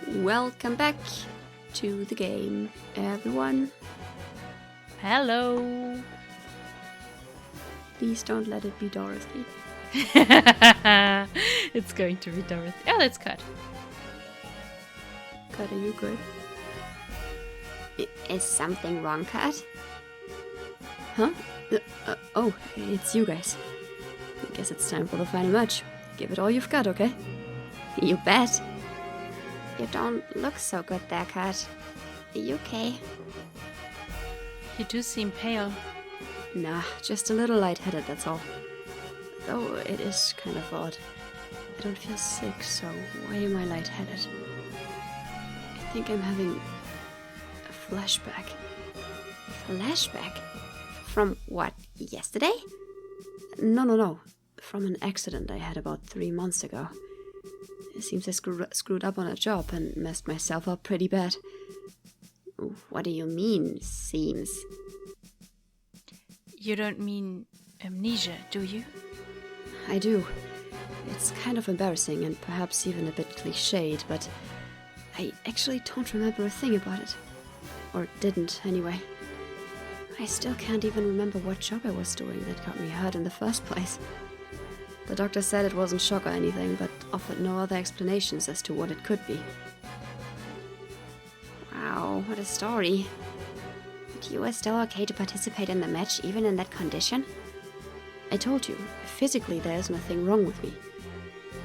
Welcome back to the game, everyone. Hello. Please don't let it be Dorothy. It's going to be Dorothy. Oh, let's cut. Kat, are you good? Is something wrong, Kat? Huh? Oh, it's you guys. I guess it's time for the final match. Give it all you've got, okay? You bet. You don't look so good there, Kat. Are you okay? You do seem pale. Nah, just a little lightheaded, that's all. Though it is kind of odd. I don't feel sick, so why am I lightheaded? I think I'm having a flashback. Flashback? From what, yesterday? No. From an accident I had about 3 months ago. It seems I screwed up on a job and messed myself up pretty bad. What do you mean, seems? You don't mean amnesia, do you? I do. It's kind of embarrassing and perhaps even a bit cliched, but I actually don't remember a thing about it. Or didn't, anyway. I still can't even remember what job I was doing that got me hurt in the first place. The doctor said it wasn't shock or anything, but offered no other explanations as to what it could be. Wow, what a story. But you were still okay to participate in the match, even in that condition? I told you, physically there is nothing wrong with me.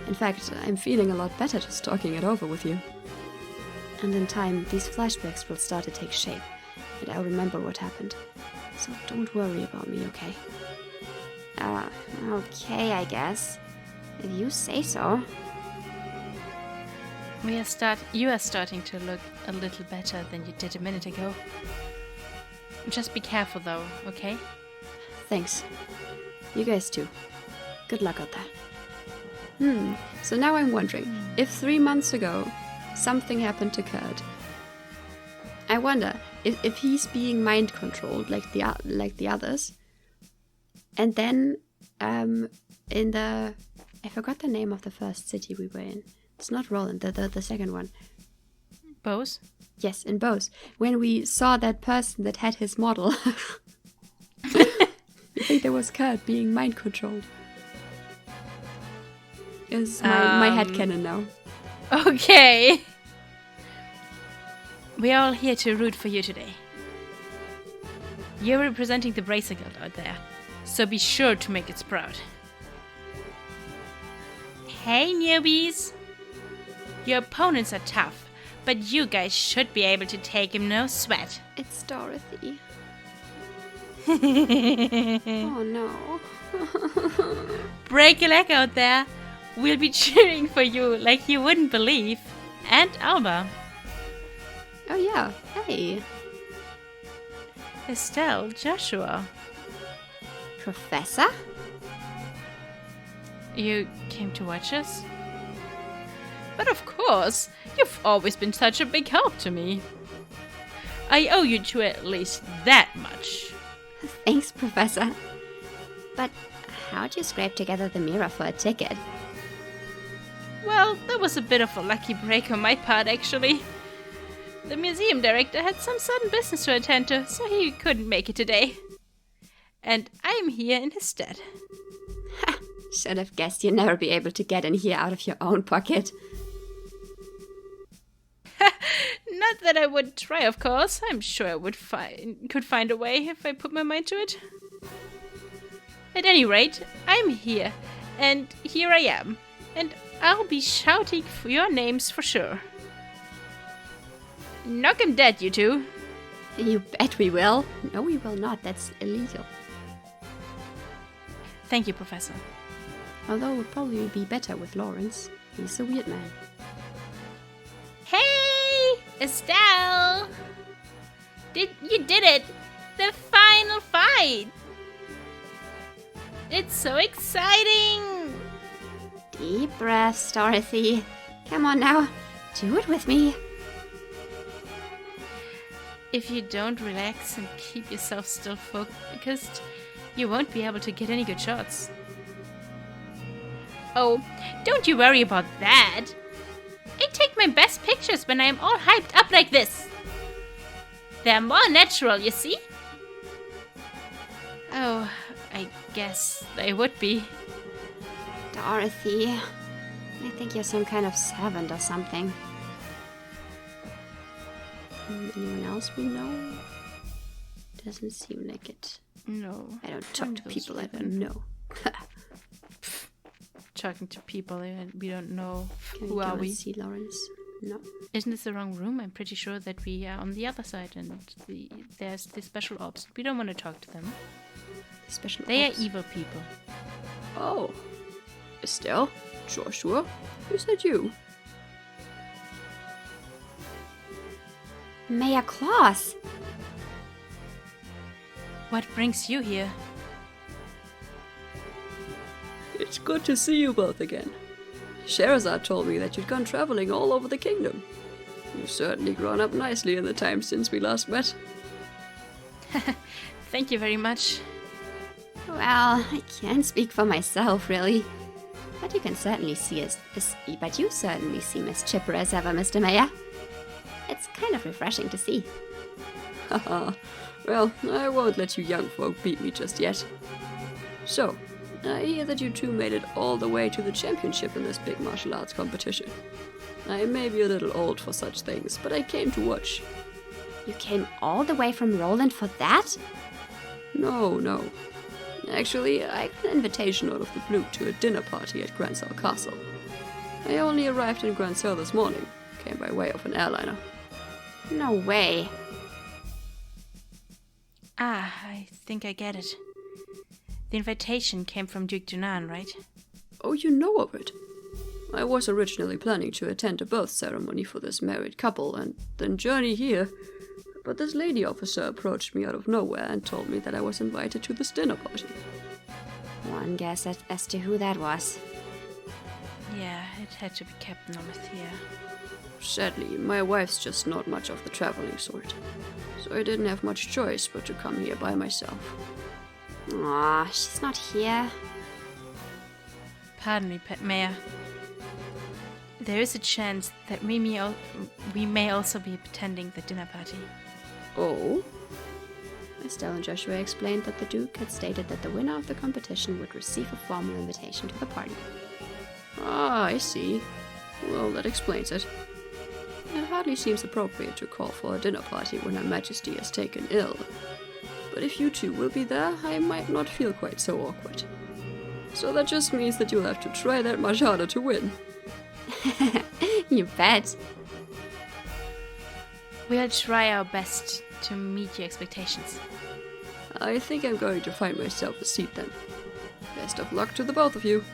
In fact, I'm feeling a lot better just talking it over with you. And in time, these flashbacks will start to take shape, and I'll remember what happened. So don't worry about me, okay? Okay, I guess. If you say so. You are starting to look a little better than you did a minute ago. Just be careful though, okay? Thanks. You guys too. Good luck out there. So now I'm wondering, if 3 months ago something happened to Kurt, I wonder if he's being mind controlled like the others, and then in the, I forgot the name of the first city we were in. It's not Roland, the second one. Bose? Yes, in Bose. When we saw that person that had his model, I think there was Kurt being mind controlled. Is my headcanon now. Okay. We're all here to root for you today. You're representing the Bracer Guild out there, so be sure to make it proud. Hey newbies! Your opponents are tough, but you guys should be able to take him no sweat. It's Dorothy. Oh no. Break a leg out there. We'll be cheering for you like you wouldn't believe. And Alba. Oh yeah, hey. Estelle, Joshua. Professor? You came to watch us? But of course, you've always been such a big help to me. I owe you to at least that much. Thanks, Professor. But how'd you scrape together the mirror for a ticket? Well, that was a bit of a lucky break on my part, actually. The museum director had some sudden business to attend to, so he couldn't make it today. And I'm here in his stead. Ha! Should have guessed you'd never be able to get in here out of your own pocket. Not that I would try, of course. I'm sure I could find a way if I put my mind to it. At any rate, I'm here, and here I am, and I'll be shouting for your names for sure. Knock 'em dead, you two. You bet we will. No, we will not. That's illegal. Thank you, Professor. Although it would probably be better with Lawrence. He's a weird man. Hey, Estelle! You did it! The final fight! It's so exciting! Deep breaths, Dorothy. Come on now. Do it with me. If you don't relax and keep yourself still focused, you won't be able to get any good shots. Oh, don't you worry about that. I take my best pictures pictures when I am all hyped up like this. They're more natural, you see? Oh, I guess they would be. Dorothy, I think you're some kind of servant or something. Anyone else we know? Doesn't seem like it. No. I don't talk to people I don't know. Talking to people we don't know. Can Who are we? See Lawrence? No. Isn't this the wrong room? I'm pretty sure that we are on the other side and there's the special ops. We don't want to talk to them. They are evil people. Oh. Estelle? Joshua? Is that you? Mayor Claus! What brings you here? It's good to see you both again. Sherazade told me that you'd gone traveling all over the kingdom. You've certainly grown up nicely in the time since we last met. Thank you very much. Well, I can't speak for myself, really. But you can certainly see you certainly seem as chipper as ever, Mr. Mayor. It's kind of refreshing to see. Haha. Well, I won't let you young folk beat me just yet. So, I hear that you two made it all the way to the championship in this big martial arts competition. I may be a little old for such things, but I came to watch. You came all the way from Roland for that? No. Actually, I got an invitation out of the blue to a dinner party at Grancel Castle. I only arrived in Grancel this morning. Came by way of an airliner. No way. Ah, I think I get it. The invitation came from Duke Dunan, right? Oh, you know of it? I was originally planning to attend a birth ceremony for this married couple and then journey here, but this lady officer approached me out of nowhere and told me that I was invited to this dinner party. One guess as to who that was. Yeah, it had to be Captain Alethea. Sadly, my wife's just not much of the traveling sort, so I didn't have much choice but to come here by myself. Aw, she's not here. Pardon me, Pet Mayor. There is a chance that we may also be attending the dinner party. Oh? Estelle and Joshua explained that the Duke had stated that the winner of the competition would receive a formal invitation to the party. Ah, I see. Well, that explains it. It hardly seems appropriate to call for a dinner party when Her Majesty is taken ill. But if you two will be there, I might not feel quite so awkward. So that just means that you'll have to try that much harder to win. You bet. We'll try our best to meet your expectations. I think I'm going to find myself a seat then. Best of luck to the both of you.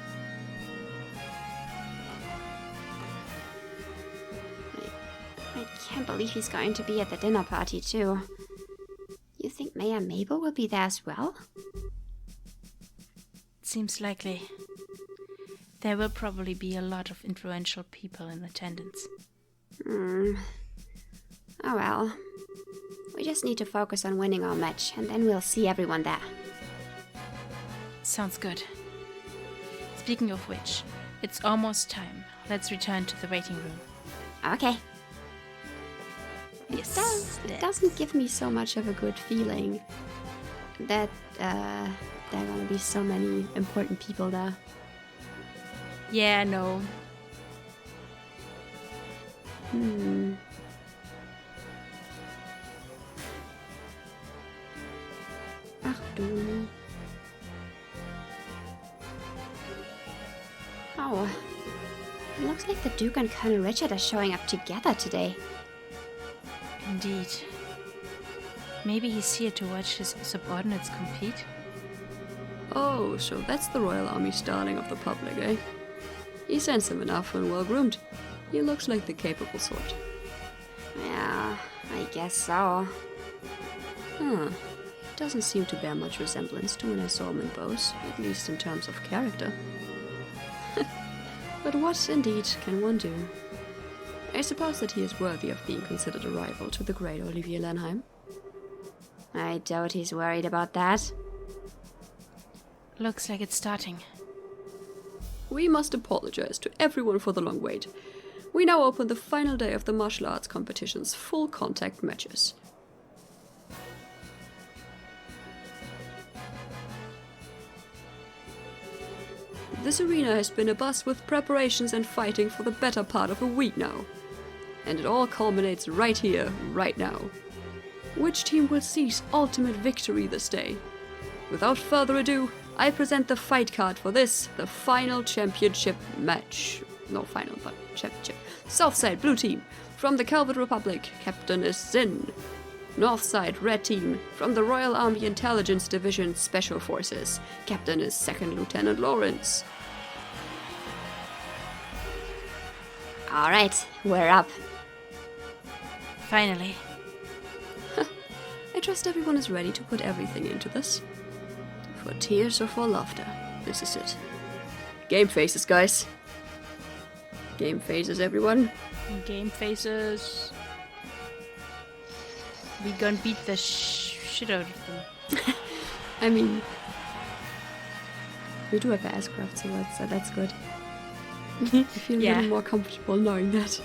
I can't believe he's going to be at the dinner party, too. You think Mayor Mabel will be there as well? Seems likely. There will probably be a lot of influential people in attendance. Oh well. We just need to focus on winning our match, and then we'll see everyone there. Sounds good. Speaking of which, it's almost time. Let's return to the waiting room. Okay. Yes. It doesn't give me so much of a good feeling that there are gonna be so many important people there. Yeah, no. Ach du. Oh. It looks like the Duke and Colonel Richard are showing up together today. Indeed. Maybe he's here to watch his subordinates compete? Oh, so that's the Royal Army's darling of the public, eh? He's handsome enough and well-groomed. He looks like the capable sort. Yeah, I guess so. Huh. He doesn't seem to bear much resemblance to when I saw him in Bose, at least in terms of character. But what, indeed, can one do? I suppose that he is worthy of being considered a rival to the great Olivier Lenheim. I doubt he's worried about that. Looks like it's starting. We must apologize to everyone for the long wait. We now open the final day of the martial arts competition's full contact matches. This arena has been abuzz with preparations and fighting for the better part of a week now. And it all culminates right here, right now. Which team will seize ultimate victory this day? Without further ado, I present the fight card for this, the final championship match. No final, but championship. Southside, blue team. From the Calvert Republic, captain is Zin. Northside, red team. From the Royal Army Intelligence Division, Special Forces. Captain is 2nd Lieutenant Lawrence. Alright, we're up. Finally. I trust everyone is ready to put everything into this. For tears or for laughter, this is it. Game faces, guys. Game faces, everyone. Game faces. We gonna beat the shit out of them. I mean, we do have Ascraft, so that's good. I feel a little more comfortable knowing that.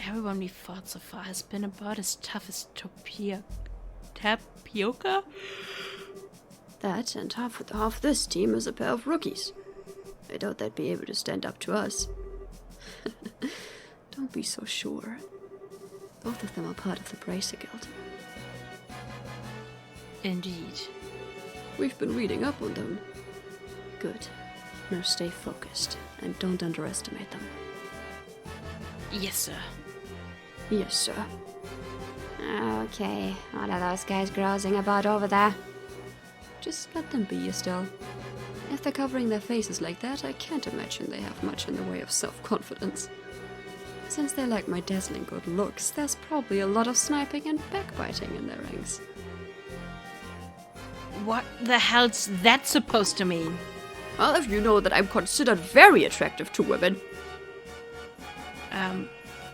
Everyone we fought so far has been about as tough as Tapioca? That, and half this team is a pair of rookies. I doubt they'd be able to stand up to us. Don't be so sure. Both of them are part of the Bracer Guild. Indeed. We've been reading up on them. Good. Now stay focused, and don't underestimate them. Yes, sir. Yes, sir. Okay, what are those guys grousing about over there? Just let them be, Estelle. If they're covering their faces like that, I can't imagine they have much in the way of self-confidence. Since they like my dazzling good looks, there's probably a lot of sniping and backbiting in their ranks. What the hell's that supposed to mean? Well, if you know that I'm considered very attractive to women.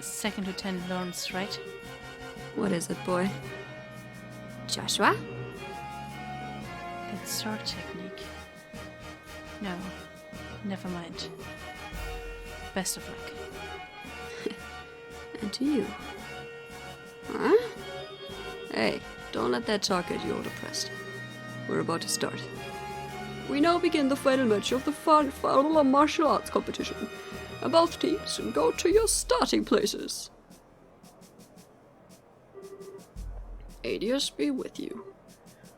2nd Lieutenant Lawrence, right? What is it, boy? Joshua? That sword technique. No, never mind. Best of luck. And to you. Huh? Hey, don't let that talk get you all depressed. We're about to start. We now begin the final match of the final martial arts competition. And both teams go to your starting places. Adius be with you.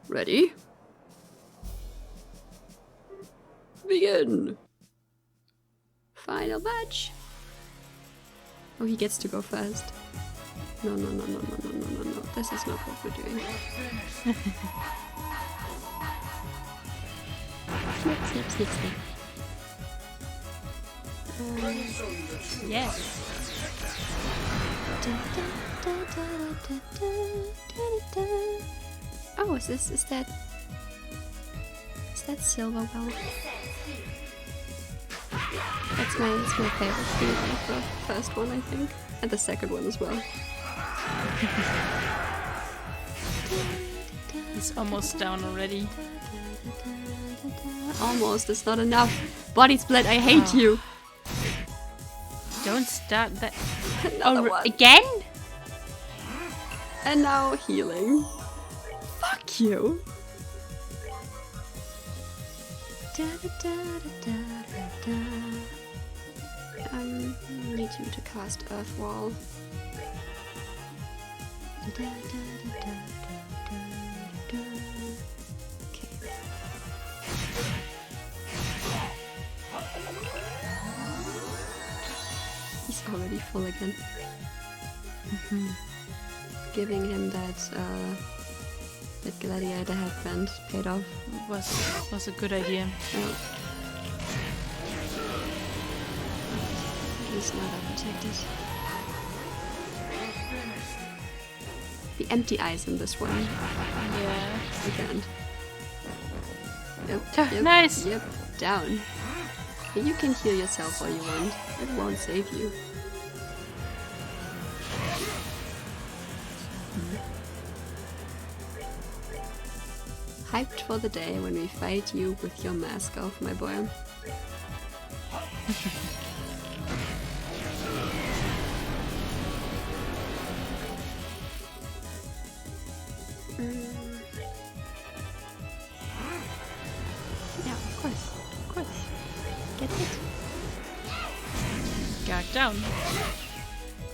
Ready? Begin! Final match. Oh, he gets to go first. No. This is not what we're doing. Snip. Yes. Oh, is that Silverwell? That's my favorite theme, the first one, I think, and the second one as well. He's almost down already. Almost, it's not enough. Body split, I hate you. Don't start that. Another one. Again? And now healing. Fuck you. Need you to cast Earth Wall. Okay. He's already full again. Giving him that gladiator headband paid off. Was a good idea. Oh. He's not protected. The empty eyes in this one. Yeah. Again. Yep, Nice. Yep, down. You can heal yourself all you want. It won't save you. Hyped for the day when we fight you with your mask off, my boy. Yeah, of course. Of course. Get hit. Got down.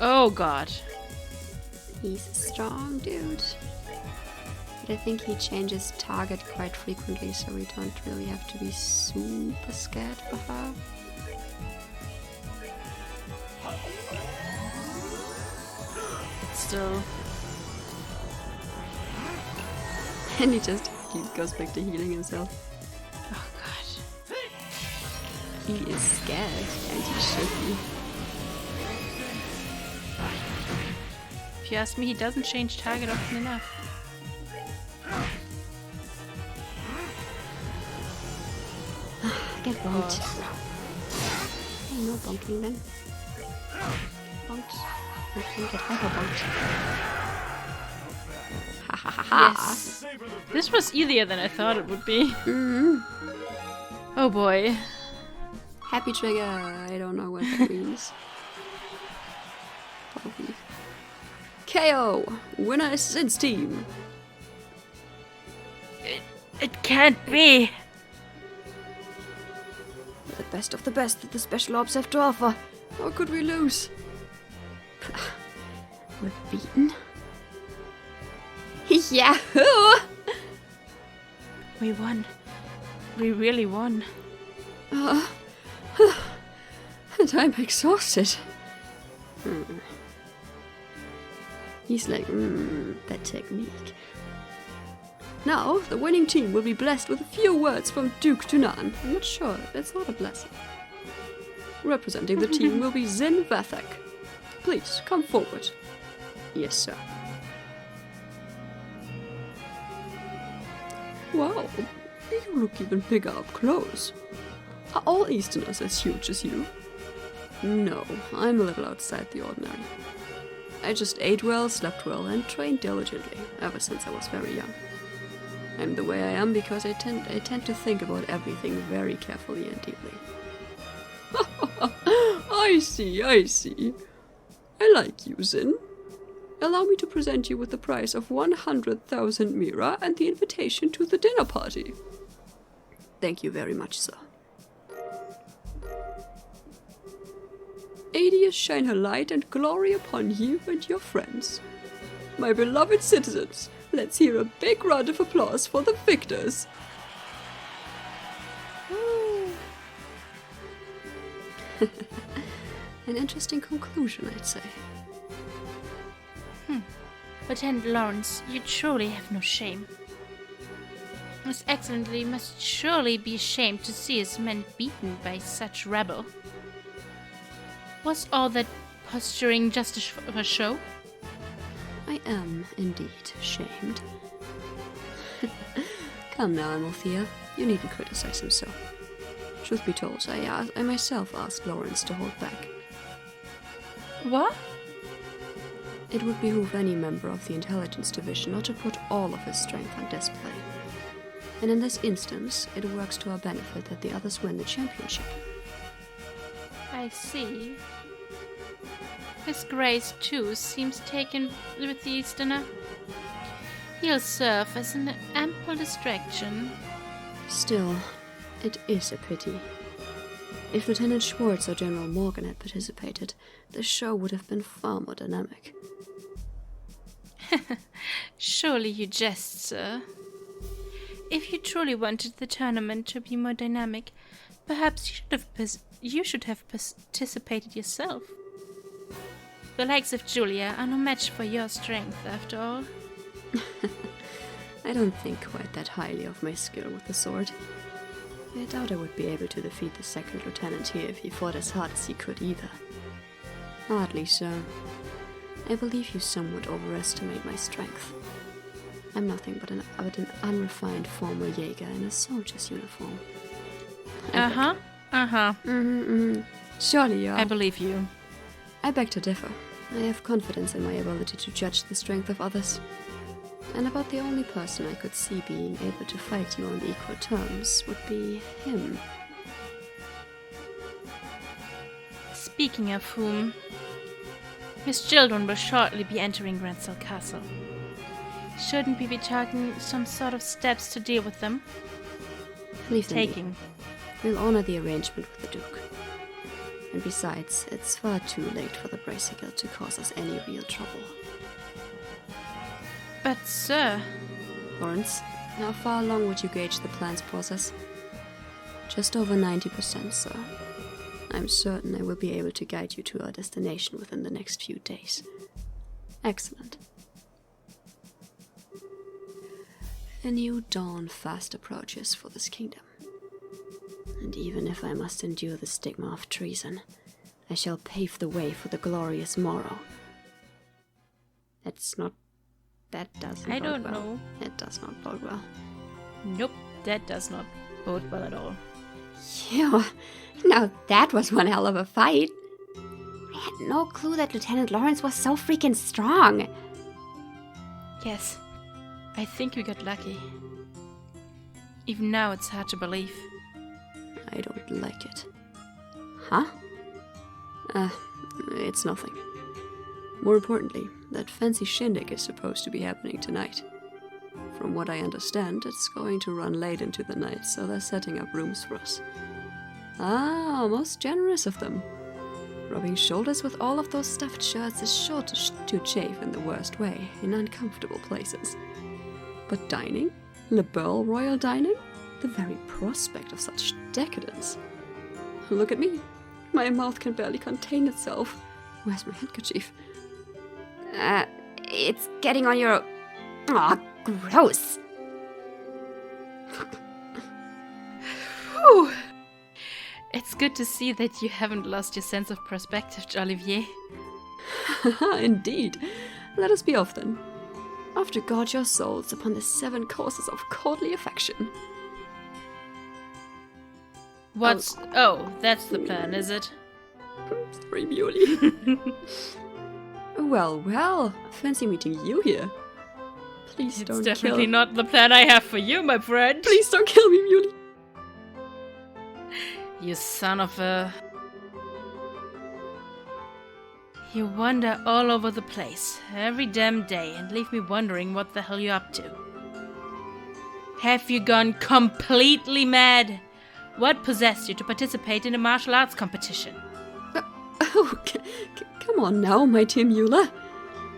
Oh god. He's a strong dude. But I think he changes target quite frequently, so we don't really have to be super scared for her. But still. And he just goes back to healing himself. Oh god. He is scared, and he should be. If you ask me, he doesn't change target often enough. Get bonked. Oh, no bonking then. Bonked. I can get hyper bonked. Ha ha ha ha. Yes. This was easier than I thought it would be. Mm-hmm. Oh boy. Happy trigger. I don't know what that means. Probably. KO! Winner is Sin's team. It can't be. The best of the best that the special ops have to offer. How could we lose? We're beaten. Yahoo! We won. We really won. And I'm exhausted. He's like, that technique. Now, the winning team will be blessed with a few words from Duke to Nan. I'm not sure, that's not a blessing. Representing the team will be Zin Vathak. Please, come forward. Yes, sir. Wow, you look even bigger up close. Are all Easterners as huge as you? No, I'm a little outside the ordinary. I just ate well, slept well, and trained diligently ever since I was very young. I'm the way I am because I tend to think about everything very carefully and deeply. I see. I like you, Zin. Allow me to present you with the prize of 100,000 Mira and the invitation to the dinner party. Thank you very much, sir. Adius shine her light and glory upon you and your friends. My beloved citizens, let's hear a big round of applause for the victors. An interesting conclusion, I'd say. Lieutenant Lawrence, you truly have no shame. His Excellency must surely be ashamed to see his men beaten by such rabble. Was all that posturing just a show? I am indeed shamed. Come now, Amalthea. You needn't criticize him so. Truth be told, I myself asked Lawrence to hold back. What? It would behoove any member of the intelligence division not to put all of his strength on display. And in this instance, it works to our benefit that the others win the championship. I see. His Grace, too, seems taken with the Easterner. He'll serve as an ample distraction. Still, it is a pity. If Lieutenant Schwartz or General Morgan had participated, the show would have been far more dynamic. Surely you jest, sir. If you truly wanted the tournament to be more dynamic, perhaps you should have participated yourself. The likes of Julia are no match for your strength, after all. I don't think quite that highly of my skill with the sword. I doubt I would be able to defeat the second lieutenant here if he fought as hard as he could either. Hardly so. I believe you somewhat overestimate my strength. I'm nothing but an unrefined former Jaeger in a soldier's uniform. Surely you are. I believe you. I beg to differ. I have confidence in my ability to judge the strength of others. And about the only person I could see being able to fight you on equal terms would be him. Speaking of whom, Miss Children will shortly be entering Grancel Castle. Shouldn't we be taking some sort of steps to deal with them? Leave them be. Taking. We'll honor the arrangement with the Duke. And besides, it's far too late for the Bracer Guild to cause us any real trouble. But, sir... Lawrence, how far along would you gauge the plan's process? Just over 90%, sir. I'm certain I will be able to guide you to our destination within the next few days. Excellent. A new dawn fast approaches for this kingdom. And even if I must endure the stigma of treason, I shall pave the way for the glorious morrow. That doesn't I bode don't well. know. It does not bode well. Nope, that does not bode well at all. Phew, now that was one hell of a fight. I had no clue that Lieutenant Lawrence was so freaking strong. Yes, I think we got lucky. Even now, it's hard to believe. I don't like it. Huh? It's nothing. More importantly, that fancy shindig is supposed to be happening tonight. From what I understand, it's going to run late into the night, so they're setting up rooms for us. Ah, most generous of them. Rubbing shoulders with all of those stuffed shirts is sure to chafe in the worst way, in uncomfortable places. But dining? Liberal royal dining? The very prospect of such decadence. Look at me. My mouth can barely contain itself. Where's my handkerchief? It's getting on your... Aw, gross. Whew. It's good to see that you haven't lost your sense of perspective, Olivier. Indeed. Let us be off then. Off to guard your souls upon the 7 courses of courtly affection. What's... Oh, that's the plan, is it? Sorry, Muley. Well, fancy meeting you here. Please It's don't definitely kill... not the plan I have for you, my friend. Please don't kill me, Muley. You son of a... You wander all over the place, every damn day, and leave me wondering what the hell you're up to. Have you gone completely mad? What possessed you to participate in a martial arts competition? Oh, come on now, my dear Mueller.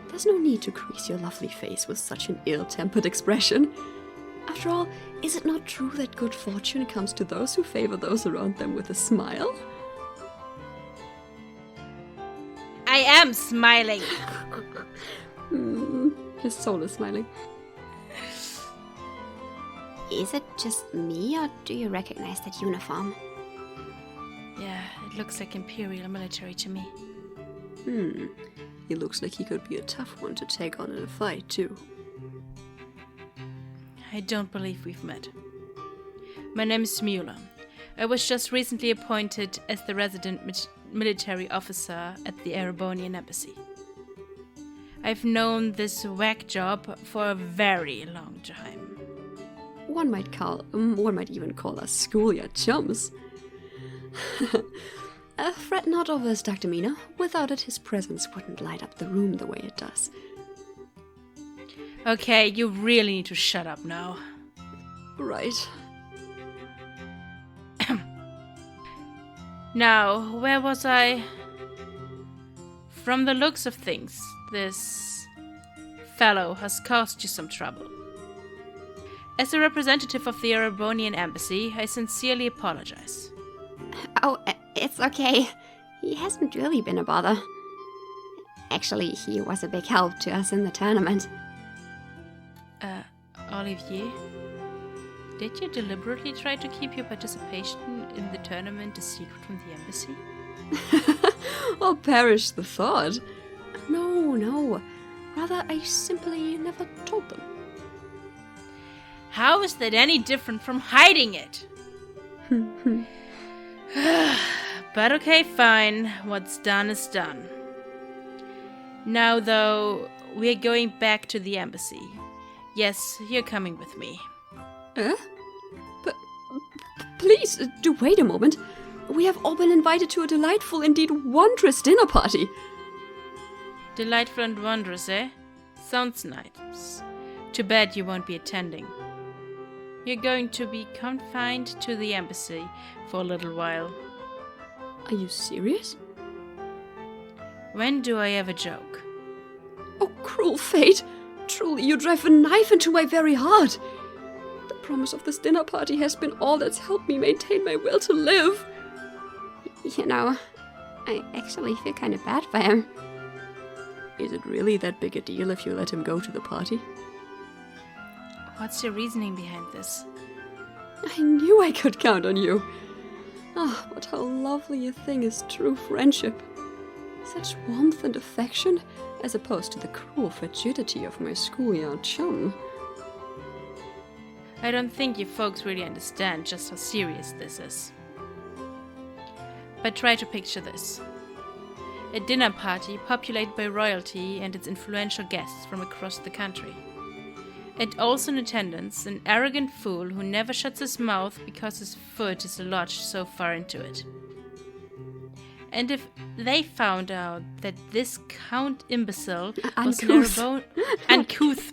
There's no need to crease your lovely face with such an ill-tempered expression. After all, is it not true that good fortune comes to those who favor those around them with a smile? I am smiling. His soul is smiling. Is it just me, or do you recognize that uniform? Yeah, it looks like Imperial military to me. He looks like he could be a tough one to take on in a fight, too. I don't believe we've met. My name is Mueller. I was just recently appointed as the resident military officer at the Erebonian embassy. I've known this whack job for a very long time. One might even call us schoolyard chums. Fret not over us, Dr. Mina. Without it, his presence wouldn't light up the room the way it does. Okay, you really need to shut up now. Right. Now, where was I? From the looks of things, this fellow has caused you some trouble. As a representative of the Erebonian embassy, I sincerely apologize. Oh, it's okay. He hasn't really been a bother. Actually, he was a big help to us in the tournament. Olivier? Did you deliberately try to keep your participation in the tournament a secret from the embassy? Oh, perish the thought. No. Rather, I simply never told them. How is that any different from hiding it? But okay, fine. What's done is done. Now, though, we're going back to the embassy. Yes, you're coming with me. But please, do wait a moment. We have all been invited to a delightful, indeed wondrous dinner party. Delightful and wondrous, eh? Sounds nice. Too bad you won't be attending. You're going to be confined to the embassy for a little while. Are you serious? When do I ever joke? Oh, cruel fate! Truly, you drive a knife into my very heart! The promise of this dinner party has been all that's helped me maintain my will to live. You know, I actually feel kind of bad for him. Is it really that big a deal if you let him go to the party? What's your reasoning behind this? I knew I could count on you. Ah, but how lovely a thing is true friendship. Such warmth and affection, as opposed to the cruel frigidity of my schoolyard chum. I don't think you folks really understand just how serious this is. But try to picture this. A dinner party populated by royalty and its influential guests from across the country. And also in attendance, an arrogant fool who never shuts his mouth because his foot is lodged so far into it. And if they found out that this Count Imbecile was uncouth.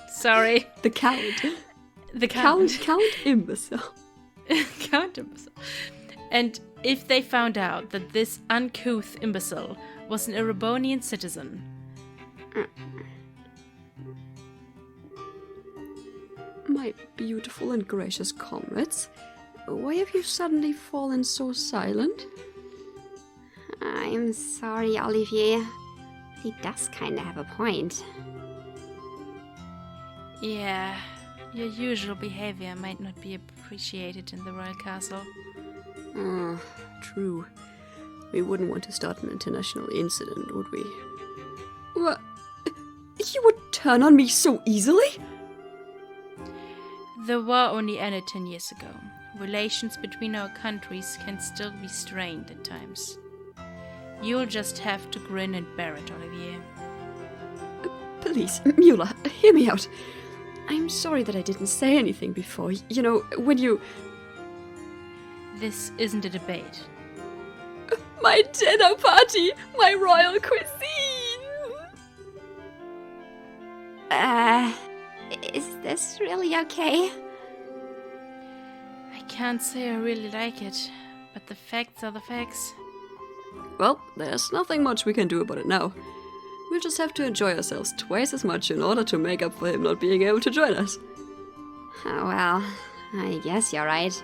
Sorry. The Count. The Count. Count Imbecile. Count Imbecile. And if they found out that this uncouth imbecile was an Erebonian citizen. My beautiful and gracious comrades, why have you suddenly fallen so silent? I'm sorry, Olivier. He does kind of have a point. Yeah, your usual behavior might not be appreciated in the royal castle. Ah, true. We wouldn't want to start an international incident, would we? What? You would turn on me so easily? The war only ended 10 years ago. Relations between our countries can still be strained at times. You'll just have to grin and bear it, Olivier. Please, Mueller, hear me out. I'm sorry that I didn't say anything before. You know, when you... This isn't a debate. My dinner party! My royal cuisine! Is this really okay? I can't say I really like it, but the facts are the facts. Well, there's nothing much we can do about it now. We'll just have to enjoy ourselves twice as much in order to make up for him not being able to join us. Oh well, I guess you're right.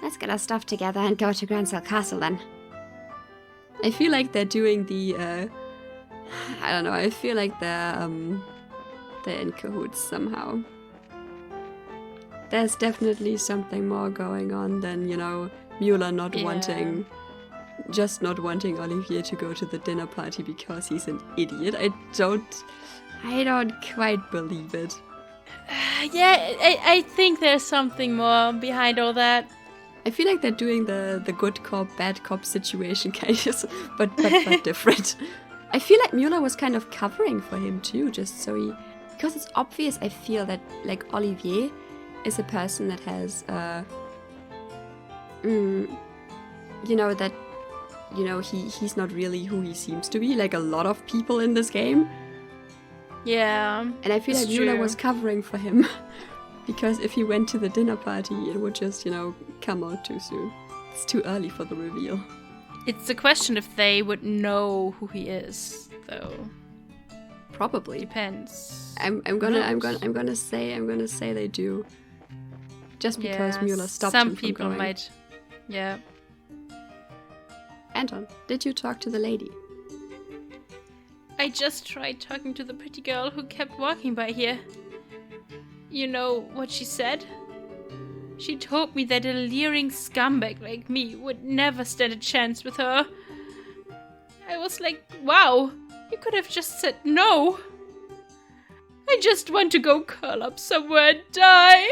Let's get our stuff together and go to Grancel Castle then. I feel like they're doing the, I don't know, I feel like they're in cahoots somehow. There's definitely something more going on than, you know, Mueller not wanting Olivier to go to the dinner party because he's an idiot. I don't quite believe it. Yeah, I think there's something more behind all that. I feel like they're doing the good cop, bad cop situation kind of, but different. I feel like Mueller was kind of covering for him too, just so he... Because it's obvious, I feel that, like, Olivier is a person that has, you know, that, you know, he's not really who he seems to be, like a lot of people in this game. Yeah. And I feel like Mueller was covering for him. Because if he went to the dinner party, it would just, you know, come out too soon. It's too early for the reveal. It's a question if they would know who he is, though. Probably. Depends. I'm gonna say they do. Just because Mueller stopped him from going. Some people might. Yeah. Anton, did you talk to the lady? I just tried talking to the pretty girl who kept walking by here. You know what she said? She told me that a leering scumbag like me would never stand a chance with her. I was like, wow, you could have just said no. I just want to go curl up somewhere and die.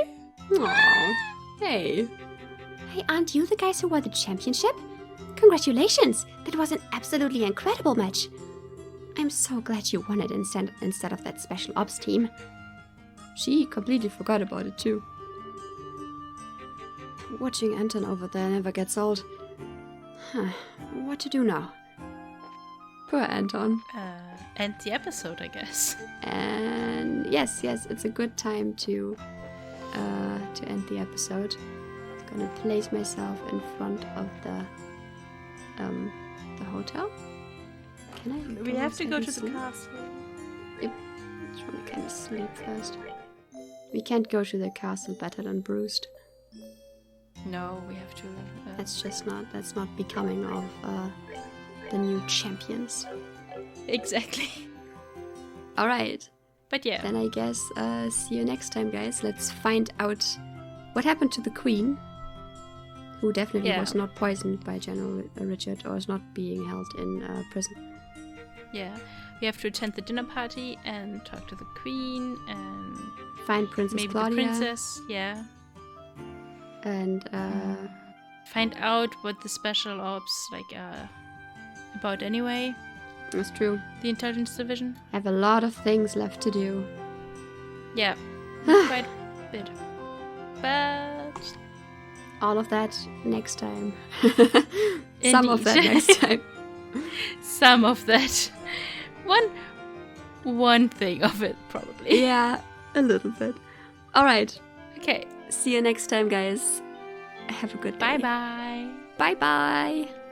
Aww. Hey. Hey, aren't you the guys who won the championship? Congratulations! That was an absolutely incredible match. I'm so glad you won it instead of that special ops team. She completely forgot about it too. Watching Anton over there never gets old. Huh. What to do now? Poor Anton. End the episode, I guess. And yes, it's a good time to end the episode. I'm gonna place myself in front of the hotel. Can I? We have to go to the sleep? castle. Yep. Just wanna kind of sleep first. We can't go to the castle better than bruised. No, we have to. That's not becoming of the new champions. Exactly. All right. But yeah. Then I guess see you next time, guys. Let's find out what happened to the queen, who definitely was not poisoned by General Richard or is not being held in prison. Yeah. We have to attend the dinner party and talk to the queen and Find Princess maybe Claudia. the princess. Yeah. And find out what the special ops about anyway. that's true. The intelligence division. I have a lot of things left to do. Yeah. Quite a bit. But All of that next time. Some of that Indeed. next time. some of that. One thing of it, probably. Yeah, a little bit. All right. Okay. See you next time, guys. Have a good day. Bye-bye. Bye-bye.